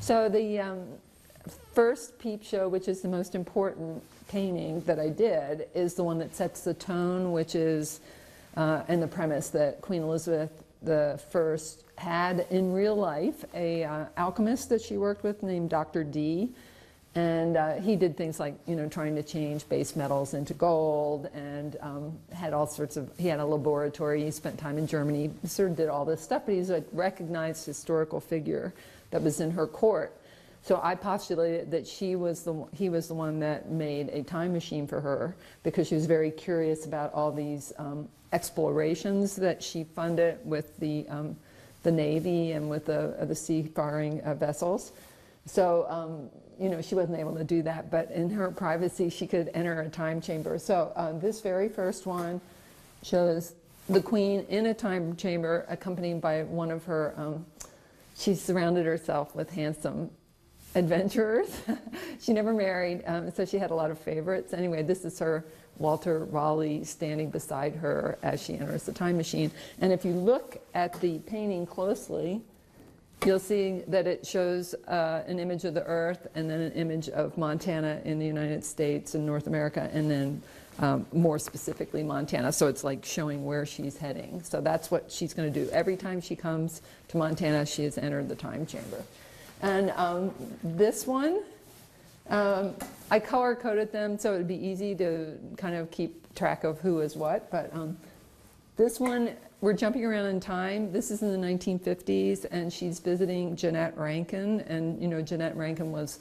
So the first Peepshow, which is the most important painting that I did, is the one that sets the tone, which is and the premise that Queen Elizabeth I had in real life a alchemist that she worked with named Dr. D. And he did things like, you know, trying to change base metals into gold, and had all sorts of, he had a laboratory, he spent time in Germany, sort of did all this stuff, but he's a recognized historical figure that was in her court. So I postulated that he was the one that made a time machine for her, because she was very curious about all these explorations that she funded with the Navy and with the seafaring vessels. So, you know, she wasn't able to do that, but in her privacy, she could enter a time chamber. So this very first one shows the Queen in a time chamber, accompanied by one of her, she surrounded herself with handsome adventurers. She never married, so she had a lot of favorites. Anyway, this is her, Walter Raleigh, standing beside her as she enters the time machine. And if you look at the painting closely, you'll see that it shows an image of the Earth, and then an image of Montana in the United States and North America, and then more specifically Montana. So it's like showing where she's heading. So that's what she's going to do. Every time she comes to Montana, she has entered the time chamber. And this one, I color-coded them so it would be easy to kind of keep track of who is what. But this one, we're jumping around in time. This is in the 1950s, and she's visiting Jeannette Rankin. And, you know, Jeannette Rankin was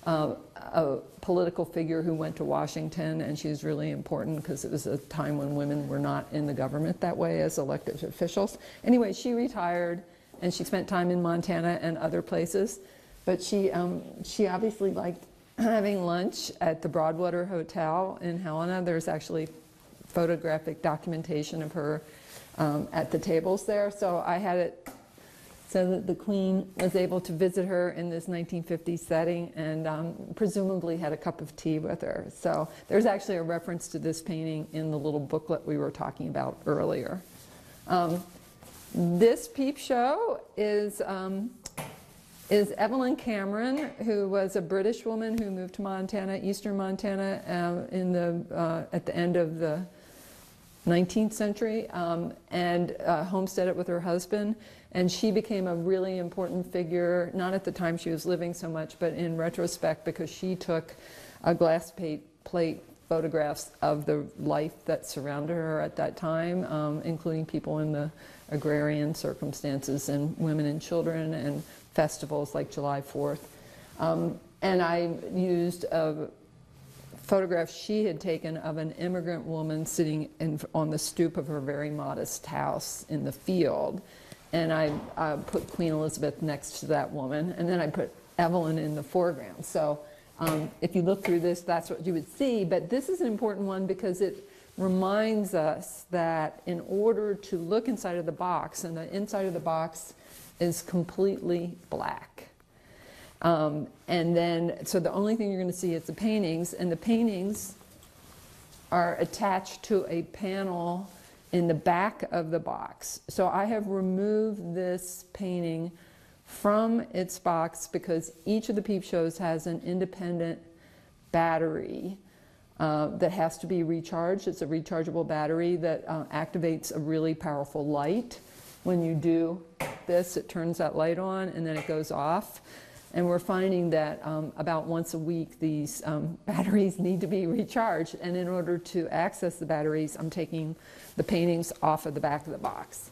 a political figure who went to Washington, and she was really important because it was a time when women were not in the government that way as elected officials. Anyway, she retired, and she spent time in Montana and other places. But she obviously liked having lunch at the Broadwater Hotel in Helena. There's actually photographic documentation of her at the tables there. So I had it so that the Queen was able to visit her in this 1950s setting, and presumably had a cup of tea with her. So there's actually a reference to this painting in the little booklet we were talking about earlier. This Peepshow is Evelyn Cameron, who was a British woman who moved to Montana, eastern Montana, at the end of the 19th century, and homesteaded with her husband. And she became a really important figure, not at the time she was living so much, but in retrospect, because she took glass plate photographs of the life that surrounded her at that time, including people in the agrarian circumstances and women and children and festivals like July 4th. And I used a photograph she had taken of an immigrant woman sitting on the stoop of her very modest house in the field. And I put Queen Elizabeth next to that woman, and then I put Evelyn in the foreground. So if you look through this, that's what you would see. But this is an important one because it reminds us that in order to look inside of the box, and the inside of the box is completely black. And then, so the only thing you're going to see is the paintings, and the paintings are attached to a panel in the back of the box. So I have removed this painting from its box because each of the Peepshows has an independent battery that has to be recharged. It's a rechargeable battery that activates a really powerful light. When you do this, it turns that light on and then it goes off. And we're finding that about once a week these batteries need to be recharged. And in order to access the batteries, I'm taking the paintings off of the back of the box.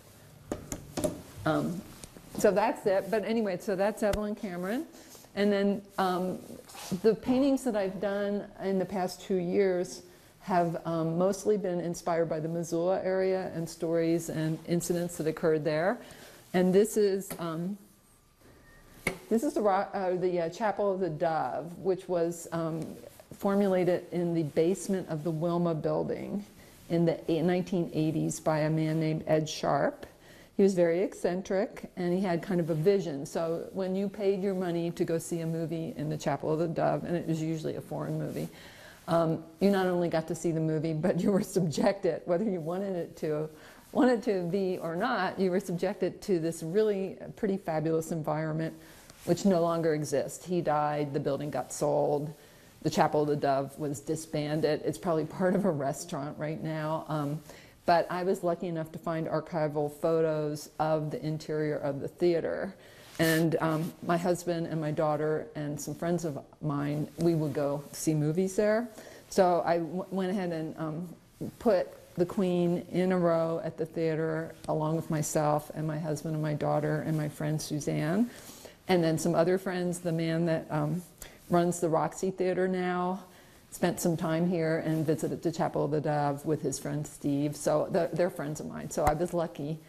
So that's it. But anyway, so that's Evelyn Cameron. And then the paintings that I've done in the past 2 years have mostly been inspired by the Missoula area and stories and incidents that occurred there. And this is the Chapel of the Dove, which was formulated in the basement of the Wilma building in the 1980s by a man named Ed Sharp. He was very eccentric, and he had kind of a vision. So when you paid your money to go see a movie in the Chapel of the Dove, and it was usually a foreign movie, you not only got to see the movie, but you were subjected, whether you wanted to be or not, you were subjected to this really pretty fabulous environment, which no longer exists. He died, the building got sold, the Chapel of the Dove was disbanded. It's probably part of a restaurant right now. But I was lucky enough to find archival photos of the interior of the theater. And my husband and my daughter and some friends of mine, we would go see movies there. So I went ahead and put the Queen in a row at the theater, along with myself and my husband and my daughter and my friend Suzanne. And then some other friends, the man that runs the Roxy Theater now, spent some time here and visited the Chapel of the Dove with his friend Steve. So they're friends of mine. So I was lucky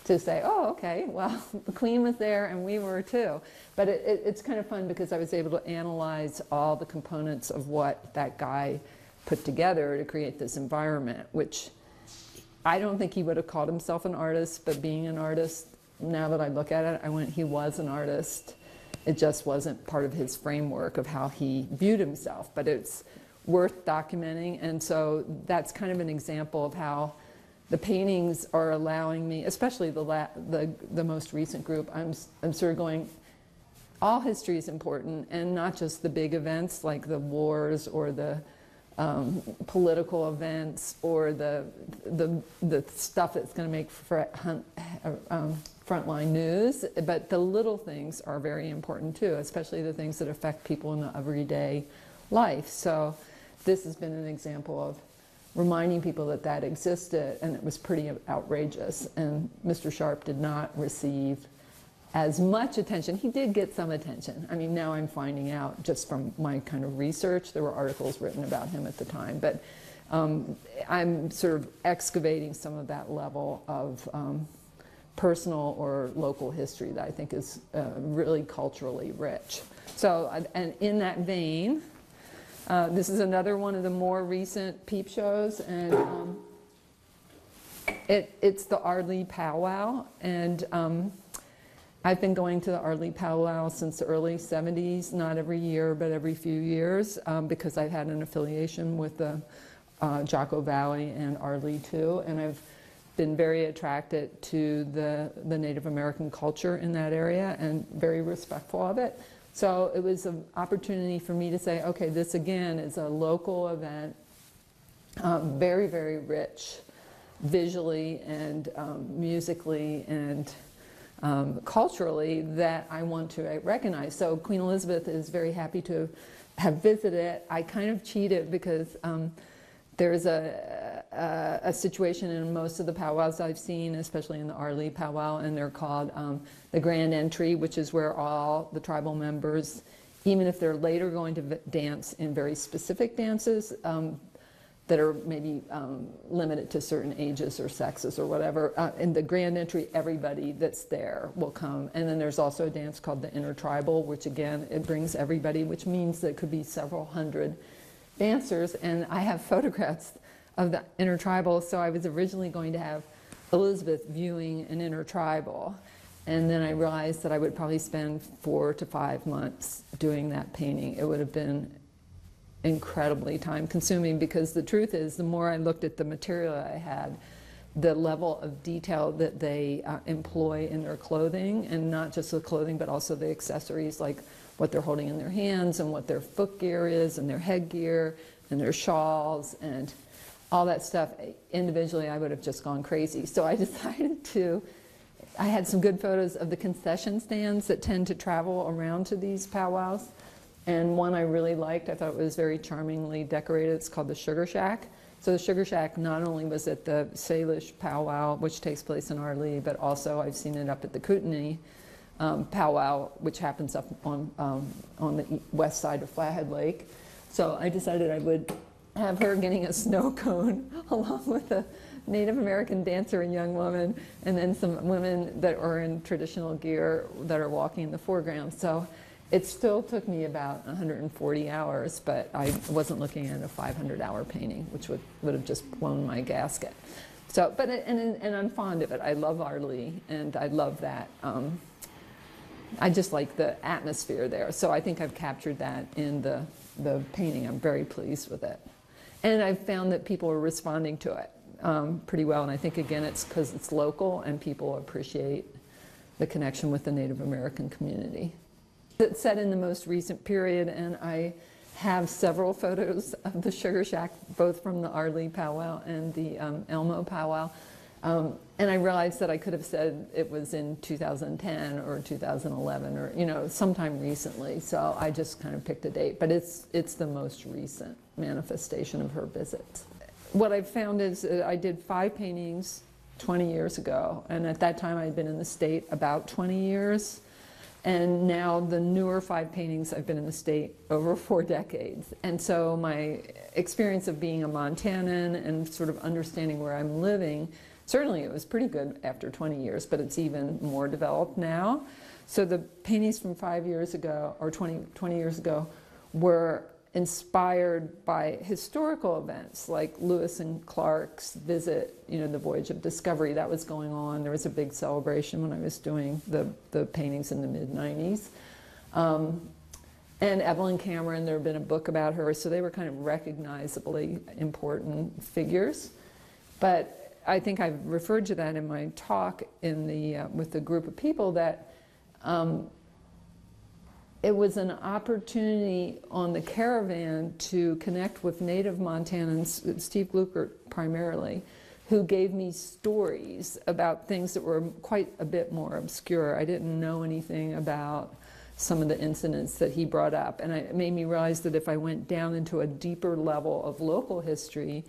to say, oh, okay, well, the Queen was there and we were too. But it's kind of fun because I was able to analyze all the components of what that guy put together to create this environment, which I don't think he would have called himself an artist, but being an artist, now that I look at it, I went, he was an artist. It just wasn't part of his framework of how he viewed himself, but it's worth documenting. And so that's kind of an example of how the paintings are allowing me, especially the most recent group, I'm sort of going, all history is important, and not just the big events like the wars or the political events or the stuff that's going to make frontline news, but the little things are very important too, especially the things that affect people in the everyday life. So this has been an example of reminding people that that existed, and it was pretty outrageous. And Mr. Sharp did not receive as much attention. He did get some attention. I mean, now I'm finding out just from my kind of research, there were articles written about him at the time, but I'm sort of excavating some of that level of personal or local history that I think is really culturally rich. So, and in that vein, this is another one of the more recent peep shows, and it's the Ardley Powwow, and I've been going to the Ardley Powwow since the early 70s, not every year, but every few years, because I've had an affiliation with the Jocko Valley and Ardley too, and I've been very attracted to the Native American culture in that area and very respectful of it. So it was an opportunity for me to say, okay, this again is a local event, very, very rich visually and musically and culturally, that I want to recognize. So Queen Elizabeth is very happy to have visited. I kind of cheated because there's a situation in most of the powwows I've seen, especially in the Ardley Powwow, and they're called the Grand Entry, which is where all the tribal members, even if they're later going to dance in very specific dances that are maybe limited to certain ages or sexes or whatever, in the Grand Entry, everybody that's there will come. And then there's also a dance called the Intertribal, which again, it brings everybody, which means that it could be several hundred dancers. And I have photographs of the Intertribal, so I was originally going to have Elizabeth viewing an Intertribal, and then I realized that I would probably spend 4 to 5 months doing that painting. It would have been incredibly time consuming, because the truth is, the more I looked at the material I had, the level of detail that they employ in their clothing, and not just the clothing but also the accessories, like what they're holding in their hands and what their footgear is and their headgear and their shawls and all that stuff. Individually, I would have just gone crazy. So I decided to, I had some good photos of the concession stands that tend to travel around to these powwows. And one I really liked, I thought it was very charmingly decorated. It's called the Sugar Shack. So the Sugar Shack not only was at the Salish powwow, which takes place in Ardley, but also I've seen it up at the Kootenai powwow, which happens up on the west side of Flathead Lake. So I decided I would have her getting a snow cone along with a Native American dancer and young woman, and then some women that are in traditional gear that are walking in the foreground. So it still took me about 140 hours, but I wasn't looking at a 500-hour painting, which would have just blown my gasket. So, but, and I'm fond of it. I love Ardley, and I love that. I just like the atmosphere there. So I think I've captured that in the painting. I'm very pleased with it. And I've found that people are responding to it pretty well. And I think, again, it's because it's local and people appreciate the connection with the Native American community. It's set in the most recent period, and I have several photos of the Sugar Shack, both from the Ardley Powwow and the Elmo Powwow. And I realized that I could have said it was in 2010 or 2011 or, you know, sometime recently. So I just kind of picked a date. But it's the most recent manifestation of her visits. What I've found is I did 5 paintings 20 years ago. And at that time, I'd been in the state about 20 years. And now the newer 5 paintings, I've been in the state over 4 decades. And so my experience of being a Montanan and sort of understanding where I'm living, certainly it was pretty good after 20 years, but it's even more developed now. So the paintings from 5 years ago, or 20 years ago, were inspired by historical events like Lewis and Clark's visit, you know, the Voyage of Discovery. That was going on. There was a big celebration when I was doing the paintings in the mid-90s. And Evelyn Cameron, there had been a book about her, so they were kind of recognizably important figures. But I think I've referred to that in my talk in the, with the group of people, that it was an opportunity on the caravan to connect with native Montanans, Steve Gluckert primarily, who gave me stories about things that were quite a bit more obscure. I didn't know anything about some of the incidents that he brought up, and it made me realize that if I went down into a deeper level of local history,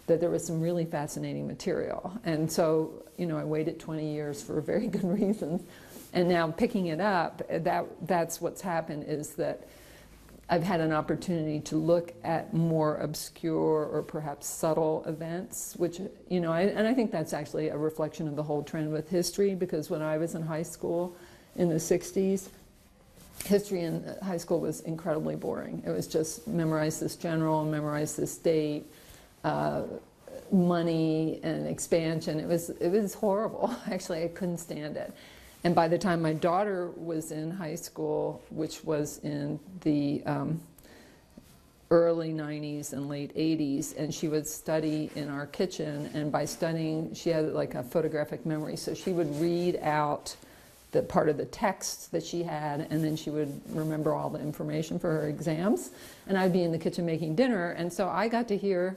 that there was some really fascinating material. And so, you know, I waited 20 years for very good reasons. And now picking it up, that's what's happened, is that I've had an opportunity to look at more obscure or perhaps subtle events, which, you know, and I think that's actually a reflection of the whole trend with history, because when I was in high school in the 60s, history in high school was incredibly boring. It was just memorize this general, memorize this date, money and expansion. It was horrible. Actually, I couldn't stand it. And by the time my daughter was in high school, which was in the early 90s and late 80s, and she would study in our kitchen, and by studying, she had like a photographic memory, so she would read out the part of the text that she had, and then she would remember all the information for her exams, and I'd be in the kitchen making dinner, and so I got to hear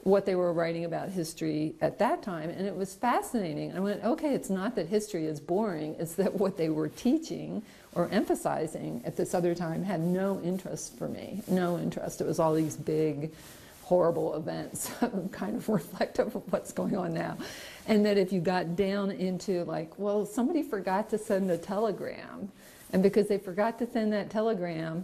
what they were writing about history at that time, and it was fascinating. I went, okay, it's not that history is boring, it's that what they were teaching or emphasizing at this other time had no interest for me, no interest. It was all these big, horrible events, kind of reflective of what's going on now. And that if you got down into like, well, somebody forgot to send a telegram, and because they forgot to send that telegram,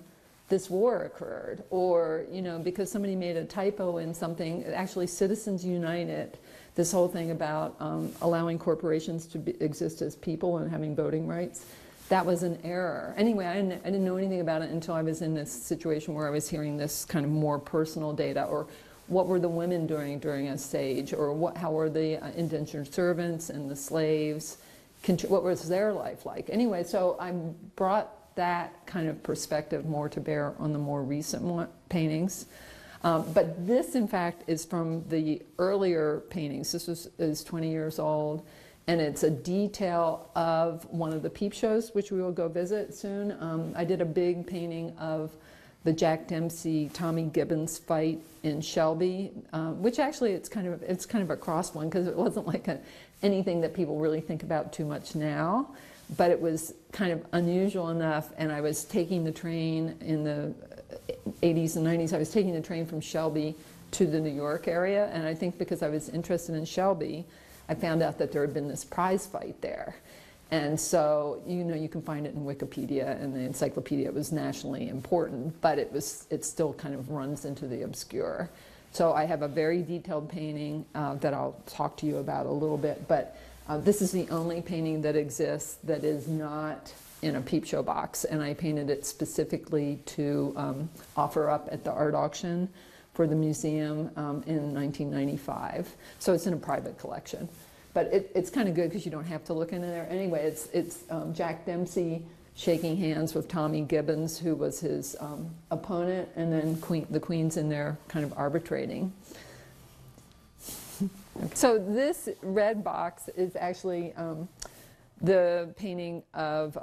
this war occurred, or, you know, because somebody made a typo in something. Actually, Citizens United, this whole thing about allowing corporations to exist as people and having voting rights, that was an error. Anyway, I didn't know anything about it until I was in this situation where I was hearing this kind of more personal data, or what were the women doing during a siege, or how were the indentured servants and the slaves, what was their life like? Anyway, so I brought that kind of perspective more to bear on the more recent paintings. But this, in fact, is from the earlier paintings. This is 20 years old, and it's a detail of one of the Peepshows, which we will go visit soon. I did a big painting of the Jack Dempsey, Tommy Gibbons fight in Shelby, which actually it's kind of a cross one, because it wasn't like anything that people really think about too much now. But it was kind of unusual enough, and I was taking the train in the 80s and 90s. I was taking the train from Shelby to the New York area, and I think because I was interested in Shelby, I found out that there had been this prize fight there. And so, you know, you can find it in Wikipedia and the encyclopedia. It was nationally important, but it still kind of runs into the obscure. So I have a very detailed painting that I'll talk to you about a little bit, but this is the only painting that exists that is not in a Peepshow box, and I painted it specifically to offer up at the art auction for the museum in 1995. So it's in a private collection. But it's kind of good because you don't have to look in there. Anyway, it's Jack Dempsey shaking hands with Tommy Gibbons, who was his opponent, and then the Queen's in there kind of arbitrating. So this red box is actually the painting of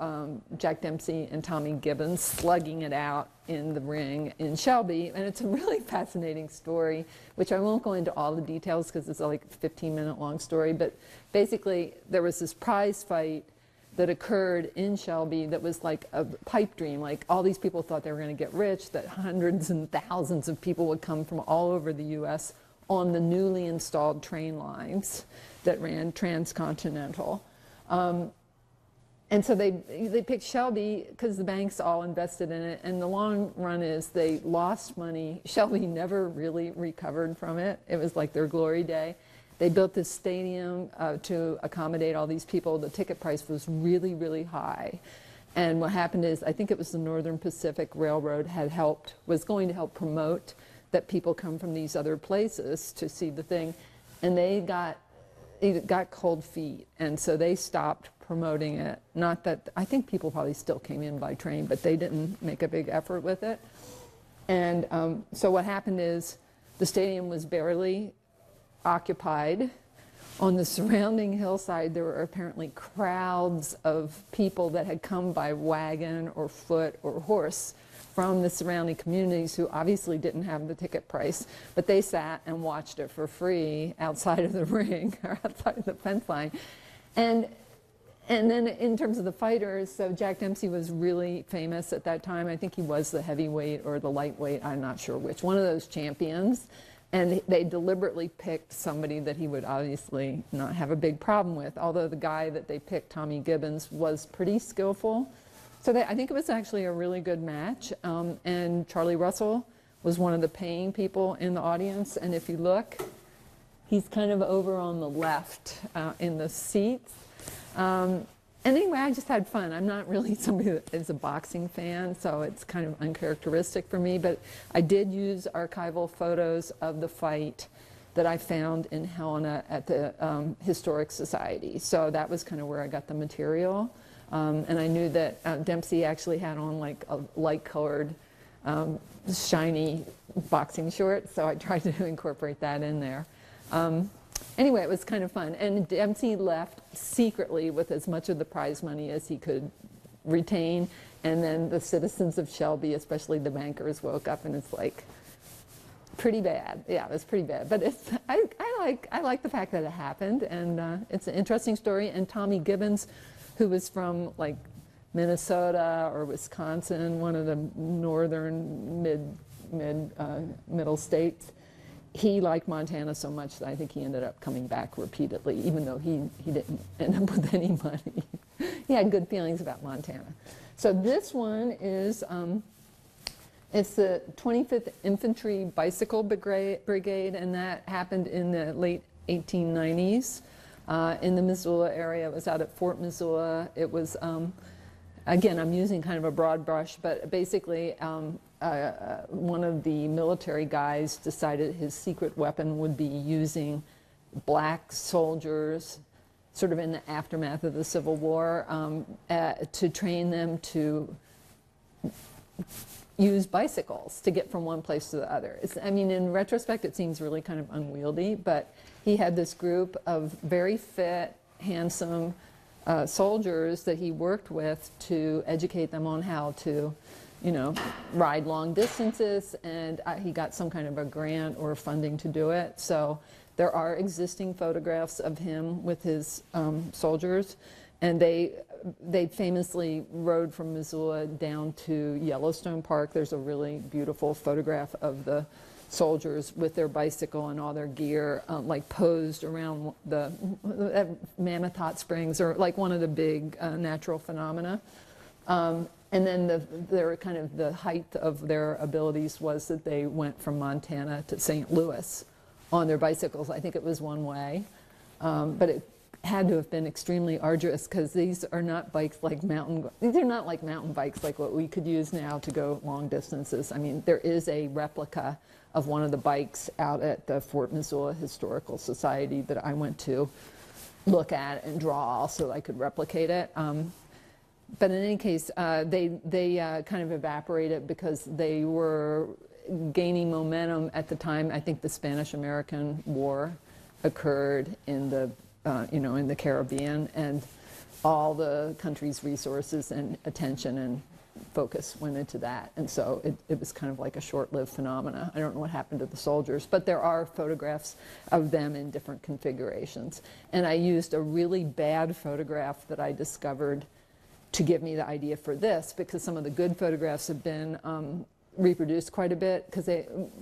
Jack Dempsey and Tommy Gibbons slugging it out in the ring in Shelby, and it's a really fascinating story, which I won't go into all the details because it's like a 15-minute long story, but basically there was this prize fight that occurred in Shelby that was like a pipe dream. Like all these people thought they were going to get rich, that hundreds and thousands of people would come from all over the U.S. on the newly installed train lines that ran transcontinental. And so they picked Shelby because the banks all invested in it, and the long run is they lost money. Shelby never really recovered from it. It was like their glory day. They built this stadium to accommodate all these people. The ticket price was really, really high. And what happened is, I think it was the Northern Pacific Railroad was going to help promote that people come from these other places to see the thing. And they got cold feet, and so they stopped promoting it. Not that, I think people probably still came in by train, but they didn't make a big effort with it. And so what happened is the stadium was barely occupied. On the surrounding hillside, there were apparently crowds of people that had come by wagon or foot or horse from the surrounding communities who obviously didn't have the ticket price, but they sat and watched it for free outside of the ring or outside of the fence line. And then in terms of the fighters, so Jack Dempsey was really famous at that time. I think he was the heavyweight or the lightweight, I'm not sure which, one of those champions. And they deliberately picked somebody that he would obviously not have a big problem with, although the guy that they picked, Tommy Gibbons, was pretty skillful. So I think it was actually a really good match. And Charlie Russell was one of the paying people in the audience. And if you look, he's kind of over on the left in the seats. And anyway, I just had fun. I'm not really somebody that is a boxing fan, so it's kind of uncharacteristic for me. But I did use archival photos of the fight that I found in Helena at the Historic Society. So that was kind of where I got the material. And I knew that Dempsey actually had on like a light-colored, shiny boxing shorts, so I tried to incorporate that in there. Anyway, it was kind of fun. And Dempsey left secretly with as much of the prize money as he could retain. And then the citizens of Shelby, especially the bankers, woke up and it's like pretty bad. Yeah, it was pretty bad. But it's, I like the fact that it happened. And it's an interesting story. And Tommy Gibbons, who was from like Minnesota or Wisconsin, one of the northern middle states, he liked Montana so much that I think he ended up coming back repeatedly, even though he didn't end up with any money. He had good feelings about Montana. So this one is, it's the 25th Infantry Bicycle Brigade, and that happened in the late 1890s in the Missoula area. It was out at Fort Missoula. It was, again, I'm using kind of a broad brush, but basically one of the military guys decided his secret weapon would be using black soldiers, sort of in the aftermath of the Civil War, to train them to use bicycles to get from one place to the other. I mean, in retrospect, it seems really kind of unwieldy, but he had this group of very fit, handsome soldiers that he worked with to educate them on how to, you know, ride long distances, and he got some kind of a grant or funding to do it. So there are existing photographs of him with his soldiers, and they famously rode from Missoula down to Yellowstone Park. There's a really beautiful photograph of the soldiers with their bicycle and all their gear, like posed around the Mammoth Hot Springs, or like one of the big natural phenomena. And then the height of their abilities was that they went from Montana to St. Louis on their bicycles. I think it was one way, but it had to have been extremely arduous because these are not bikes like these are not like mountain bikes like what we could use now to go long distances. I mean, there is a replica of one of the bikes out at the Fort Missoula Historical Society that I went to look at and draw so I could replicate it. But in any case, they kind of evaporated because they were gaining momentum at the time. I think the Spanish-American War occurred in the, in the Caribbean, and all the country's resources and attention and focus went into that. And so it was kind of like a short-lived phenomena. I don't know what happened to the soldiers, but there are photographs of them in different configurations. And I used a really bad photograph that I discovered to give me the idea for this, because some of the good photographs have been reproduced quite a bit, because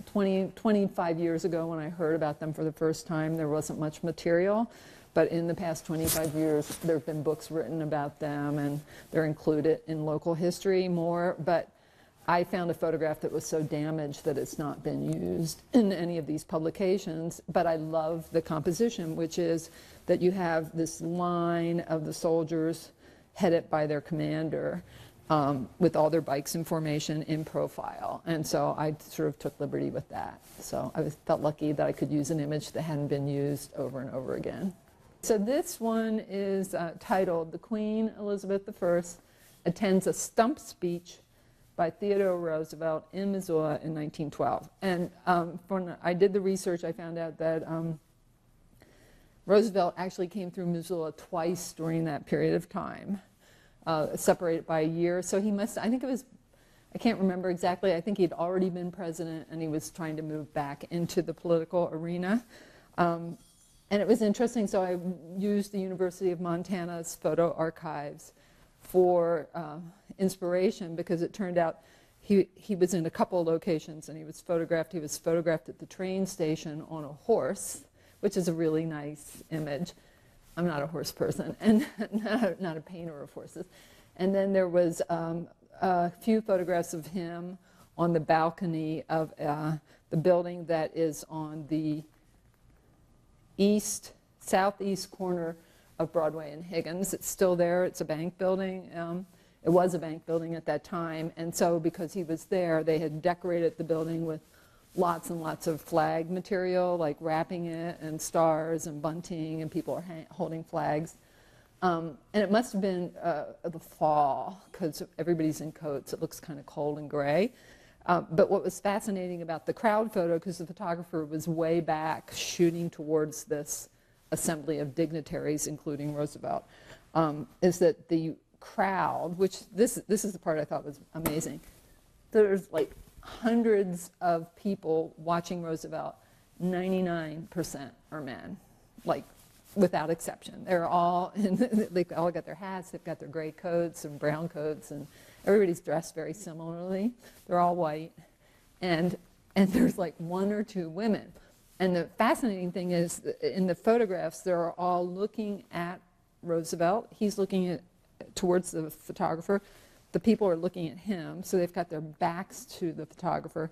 25 years ago when I heard about them for the first time, there wasn't much material. But in the past 25 years, there have been books written about them, and they're included in local history more. But I found a photograph that was so damaged that it's not been used in any of these publications. But I love the composition, which is that you have this line of the soldiers headed by their commander, with all their bikes in formation in profile. And so I sort of took liberty with that. So I felt lucky that I could use an image that hadn't been used over and over again. So this one is titled "The Queen Elizabeth I Attends a Stump Speech by Theodore Roosevelt in Missoula in 1912. And when I did the research, I found out that Roosevelt actually came through Missoula twice during that period of time, separated by a year. So he must, I think it was, I can't remember exactly, I think he'd already been president and he was trying to move back into the political arena. And it was interesting, so I used the University of Montana's photo archives for inspiration, because it turned out he was in a couple of locations and he was photographed. He was photographed at the train station on a horse, which is a really nice image. I'm not a horse person and not a painter of horses. And then there was a few photographs of him on the balcony of the building that is on the southeast corner of Broadway and Higgins. It's still there. It's a bank building. It was a bank building at that time. And so because he was there, they had decorated the building with lots and lots of flag material, like wrapping it and stars and bunting, and people are holding flags. And it must have been the fall, because everybody's in coats. It looks kind of cold and gray. But what was fascinating about the crowd photo, because the photographer was way back shooting towards this assembly of dignitaries, including Roosevelt, is that the crowd, which this is the part I thought was amazing. There's like hundreds of people watching Roosevelt. 99% are men, like without exception. They're all, they all got their hats, they've got their gray coats and brown coats, and everybody's dressed very similarly. They're all white, and there's like one or two women. And the fascinating thing is, in the photographs, they're all looking at Roosevelt. He's looking towards the photographer. The people are looking at him, so they've got their backs to the photographer.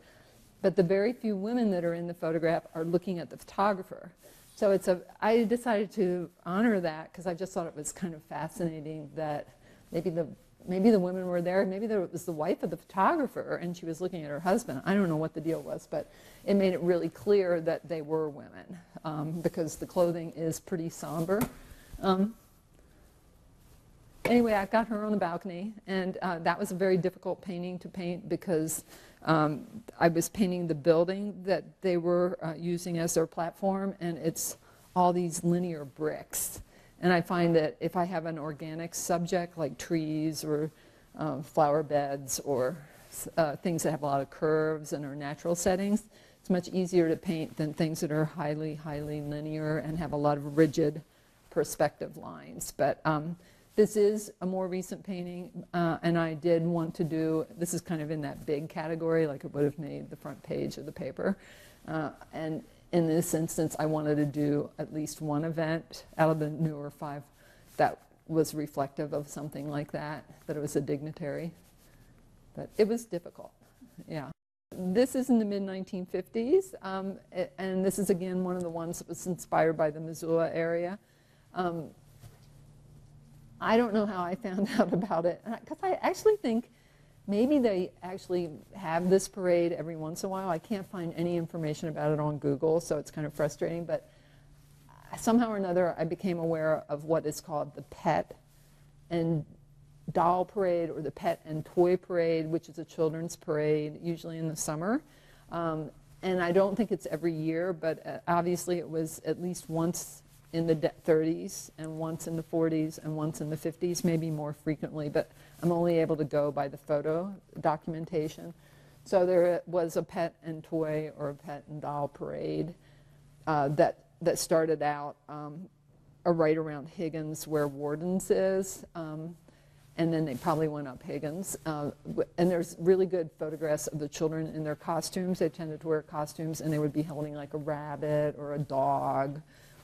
But the very few women that are in the photograph are looking at the photographer. So I decided to honor that, because I just thought it was kind of fascinating that maybe the women were there, maybe it was the wife of the photographer and she was looking at her husband. I don't know what the deal was, but it made it really clear that they were women, because the clothing is pretty somber. Anyway, I got her on the balcony, and that was a very difficult painting to paint, because I was painting the building that they were using as their platform, and it's all these linear bricks. And I find that if I have an organic subject like trees or flower beds or things that have a lot of curves and are natural settings, it's much easier to paint than things that are highly, highly linear and have a lot of rigid perspective lines. But this is a more recent painting, and I did want to do, this is kind of in that big category, like it would have made the front page of the paper. And in this instance, I wanted to do at least one event out of the newer 5 that was reflective of something like that it was a dignitary. But it was difficult, yeah. This is in the mid-1950s, and this is again one of the ones that was inspired by the Missoula area. I don't know how I found out about it, because I actually think maybe they actually have this parade every once in a while. I can't find any information about it on Google, so it's kind of frustrating. But somehow or another, I became aware of what is called the Pet and Doll Parade, or the Pet and Toy Parade, which is a children's parade, usually in the summer. And I don't think it's every year, but obviously it was at least once in the 30s, and once in the 40s, and once in the 50s, maybe more frequently, but I'm only able to go by the photo documentation. So there was a pet and toy, or a pet and doll parade that started out right around Higgins, where Warden's is, and then they probably went up Higgins. And there's really good photographs of the children in their costumes. They tended to wear costumes, and they would be holding like a rabbit or a dog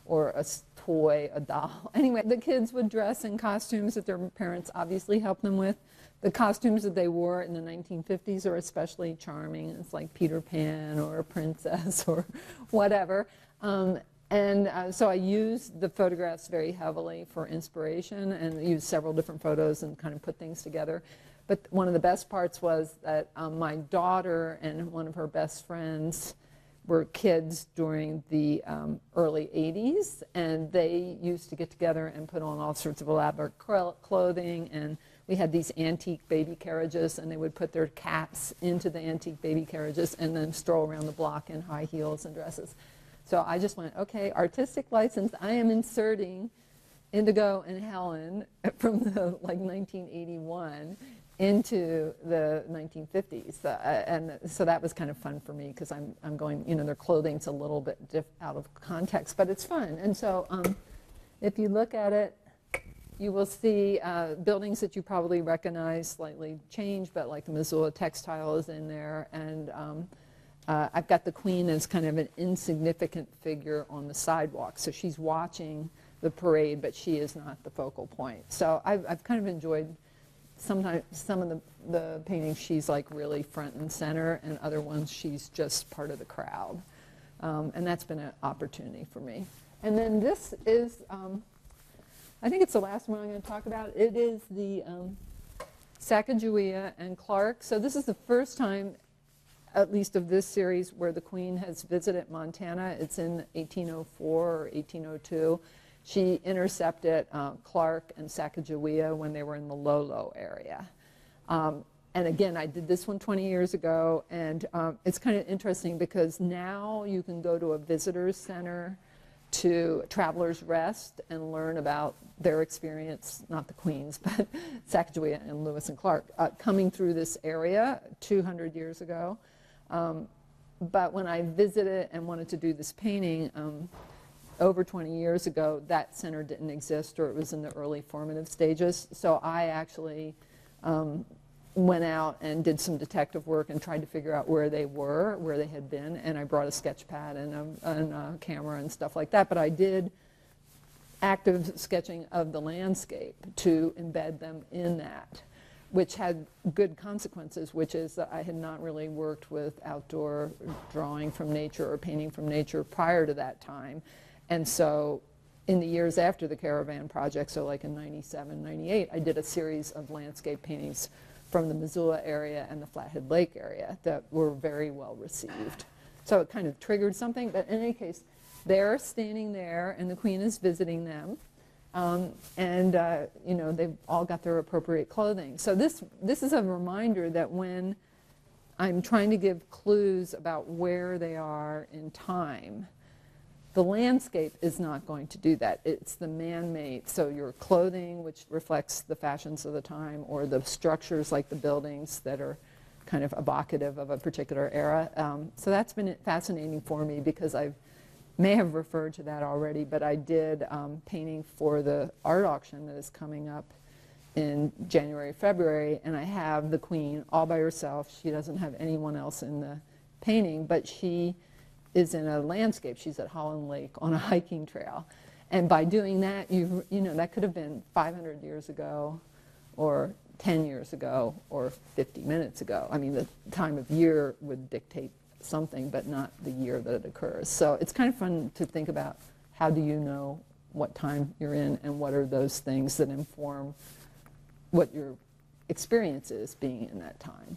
or a toy, a doll. Anyway, the kids would dress in costumes that their parents obviously helped them with. The costumes that they wore in the 1950s are especially charming. It's like Peter Pan or a princess or whatever. So I used the photographs very heavily for inspiration, and used several different photos and kind of put things together. But one of the best parts was that my daughter and one of her best friends were kids during the early 80s, and they used to get together and put on all sorts of elaborate clothing, and we had these antique baby carriages, and they would put their cats into the antique baby carriages and then stroll around the block in high heels and dresses. So I just went, okay, artistic license, I am inserting Indigo and Helen from the 1981 into the 1950s, and so that was kind of fun for me, because I'm going, their clothing's a little bit out of context, but it's fun. And so if you look at it, you will see buildings that you probably recognize, slightly changed, but like the Missoula textile is in there, and I've got the Queen as kind of an insignificant figure on the sidewalk, so she's watching the parade, but she is not the focal point. So I've kind of enjoyed sometimes some of the paintings she's like really front and center, and other ones she's just part of the crowd. And that's been an opportunity for me. And then this is, I think it's the last one I'm going to talk about. It is the Sacagawea and Clark. So this is the first time, at least of this series, where the Queen has visited Montana. It's in 1804 or 1802. She intercepted Clark and Sacagawea when they were in the Lolo area. And again, I did this one 20 years ago, and it's kind of interesting because now you can go to a visitor's center to Travelers Rest and learn about their experience, not the Queen's, but Sacagawea and Lewis and Clark, coming through this area 200 years ago. But when I visited and wanted to do this painting, over 20 years ago, that center didn't exist, or it was in the early formative stages. So I actually went out and did some detective work and tried to figure out where they were, where they had been, and I brought a sketch pad and a camera and stuff like that. But I did active sketching of the landscape to embed them in that, which had good consequences, which is that I had not really worked with outdoor drawing from nature or painting from nature prior to that time. And so in the years after the Caravan project, so like in 97, 98, I did a series of landscape paintings from the Missoula area and the Flathead Lake area that were very well received. So it kind of triggered something, but in any case, they're standing there and the Queen is visiting them. They've all got their appropriate clothing. So this is a reminder that when I'm trying to give clues about where they are in time, the landscape is not going to do that. It's the man-made, so your clothing, which reflects the fashions of the time, or the structures like the buildings that are kind of evocative of a particular era. So that's been fascinating for me, because I may have referred to that already, but I did painting for the art auction that is coming up in January, February, and I have the Queen all by herself. She doesn't have anyone else in the painting, but she is in a landscape. She's at Holland Lake on a hiking trail. And by doing that, that could have been 500 years ago, or 10 years ago, or 50 minutes ago. I mean, the time of year would dictate something, but not the year that it occurs. So it's kind of fun to think about, how do you know what time you're in, and what are those things that inform what you're experiences being in that time.